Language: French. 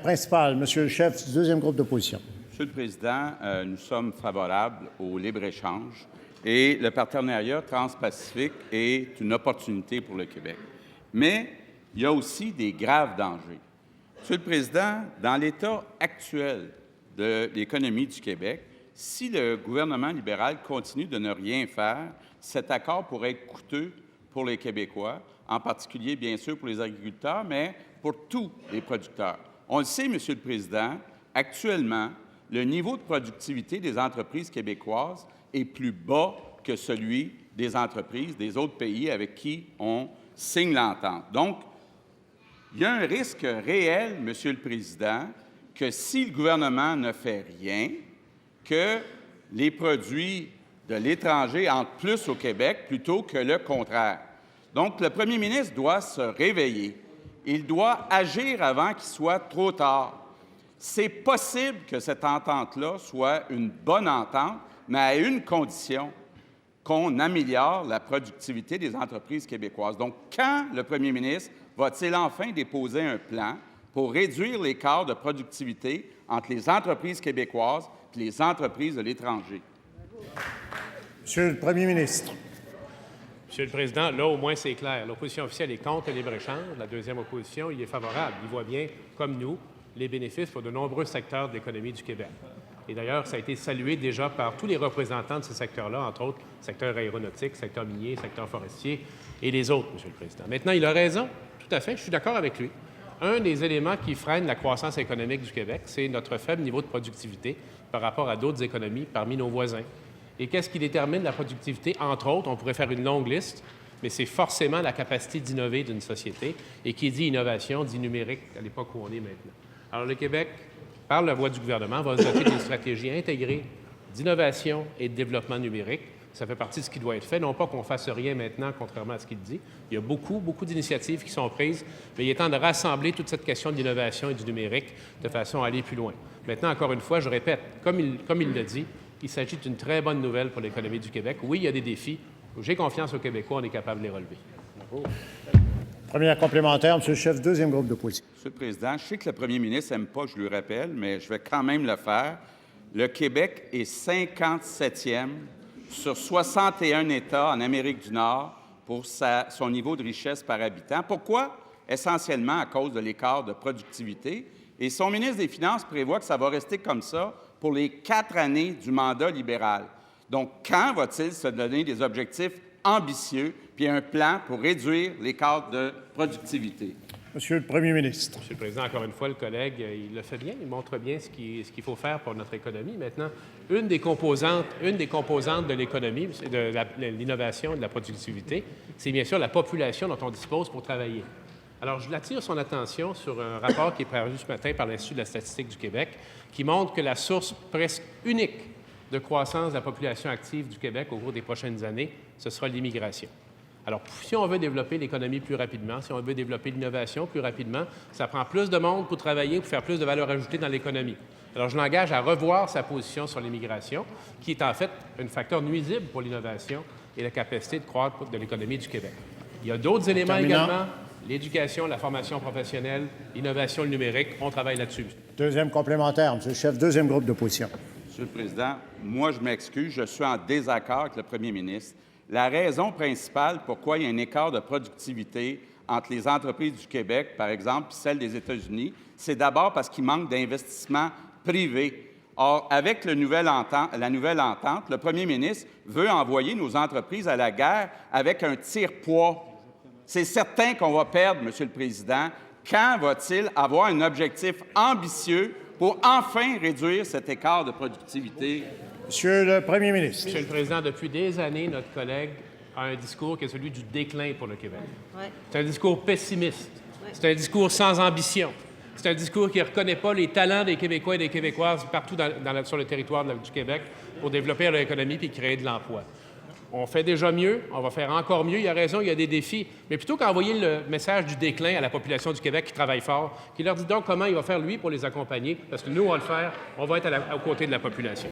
Principal, Monsieur le chef du deuxième groupe d'opposition. Monsieur le Président, nous sommes favorables au libre-échange et le partenariat transpacifique est une opportunité pour le Québec. Mais il y a aussi des graves dangers. Monsieur le Président, dans l'état actuel de l'économie du Québec, si le gouvernement libéral continue de ne rien faire, cet accord pourrait être coûteux pour les Québécois, en particulier, bien sûr, pour les agriculteurs, mais pour tous les producteurs. On le sait, Monsieur le Président, actuellement, le niveau de productivité des entreprises québécoises est plus bas que celui des entreprises des autres pays avec qui on signe l'entente. Donc, il y a un risque réel, Monsieur le Président, que si le gouvernement ne fait rien, que les produits de l'étranger entrent plus au Québec plutôt que le contraire. Donc, le premier ministre doit se réveiller. Il doit agir avant qu'il soit trop tard. C'est possible que cette entente-là soit une bonne entente, mais à une condition, qu'on améliore la productivité des entreprises québécoises. Donc, quand le premier ministre va-t-il enfin déposer un plan pour réduire l'écart de productivité entre les entreprises québécoises et les entreprises de l'étranger? Monsieur le premier ministre. Monsieur le Président, là, au moins, c'est clair. L'opposition officielle est contre le libre-échange. La deuxième opposition, il est favorable. Il voit bien, comme nous, les bénéfices pour de nombreux secteurs de l'économie du Québec. Et d'ailleurs, ça a été salué déjà par tous les représentants de ces secteurs-là, entre autres, secteur aéronautique, secteur minier, secteur forestier et les autres, Monsieur le Président. Maintenant, il a raison, tout à fait, je suis d'accord avec lui. Un des éléments qui freine la croissance économique du Québec, c'est notre faible niveau de productivité par rapport à d'autres économies parmi nos voisins. Et qu'est-ce qui détermine la productivité? Entre autres, on pourrait faire une longue liste, mais c'est forcément la capacité d'innover d'une société. Et qui dit innovation, dit numérique à l'époque où on est maintenant. Alors, le Québec, par la voie du gouvernement, va se doter d'une stratégie intégrée d'innovation et de développement numérique. Ça fait partie de ce qui doit être fait. Non pas qu'on ne fasse rien maintenant, contrairement à ce qu'il dit. Il y a beaucoup d'initiatives qui sont prises, mais il est temps de rassembler toute cette question de l'innovation et du numérique de façon à aller plus loin. Maintenant, encore une fois, je répète, comme il l'a dit, il s'agit d'une très bonne nouvelle pour l'économie du Québec. Oui, il y a des défis. J'ai confiance aux Québécois, on est capable de les relever. Première complémentaire, Monsieur le chef du deuxième groupe d'opposition. Monsieur le Président, je sais que le premier ministre n'aime pas, je lui rappelle, mais je vais quand même le faire. Le Québec est 57e sur 61 États en Amérique du Nord pour son niveau de richesse par habitant. Pourquoi? Essentiellement à cause de l'écart de productivité. Et son ministre des Finances prévoit que ça va rester comme ça pour les 4 années du mandat libéral. Donc, quand va-t-il se donner des objectifs ambitieux puis un plan pour réduire l'écart de productivité? Monsieur le premier ministre. Monsieur le Président, encore une fois, le collègue, il le fait bien, il montre bien ce qu'il faut faire pour notre économie. Maintenant, une des composantes de l'économie, de l'innovation et de la productivité, c'est bien sûr la population dont on dispose pour travailler. Alors, je l'attire son attention sur un rapport qui est paru ce matin par l'Institut de la statistique du Québec, qui montre que la source presque unique de croissance de la population active du Québec au cours des prochaines années, ce sera l'immigration. Alors, si on veut développer l'économie plus rapidement, si on veut développer l'innovation plus rapidement, ça prend plus de monde pour travailler, pour faire plus de valeur ajoutée dans l'économie. Alors, je l'engage à revoir sa position sur l'immigration, qui est en fait un facteur nuisible pour l'innovation et la capacité de croître de l'économie du Québec. Il y a d'autres éléments également. L'éducation, la formation professionnelle, l'innovation, le numérique, on travaille là-dessus. Deuxième complémentaire, Monsieur le chef, deuxième groupe d'opposition. Monsieur le Président, moi, je m'excuse, je suis en désaccord avec le premier ministre. La raison principale pourquoi il y a un écart de productivité entre les entreprises du Québec, par exemple, et celles des États-Unis, c'est d'abord parce qu'il manque d'investissement privé. Or, avec la nouvelle entente, le premier ministre veut envoyer nos entreprises à la guerre avec un tire-poids. C'est certain qu'on va perdre, Monsieur le Président. Quand va-t-il avoir un objectif ambitieux pour enfin réduire cet écart de productivité? Monsieur le premier ministre. Monsieur le Président, depuis des années, notre collègue a un discours qui est celui du déclin pour le Québec. Ouais. C'est un discours pessimiste. Ouais. C'est un discours sans ambition. C'est un discours qui ne reconnaît pas les talents des Québécois et des Québécoises partout sur le territoire du Québec pour développer leur économie et créer de l'emploi. On fait déjà mieux, on va faire encore mieux. Il a raison, il y a des défis. Mais plutôt qu'envoyer le message du déclin à la population du Québec qui travaille fort, qui leur dit donc comment il va faire, lui, pour les accompagner, parce que nous, on va le faire, on va être aux côtés de la population.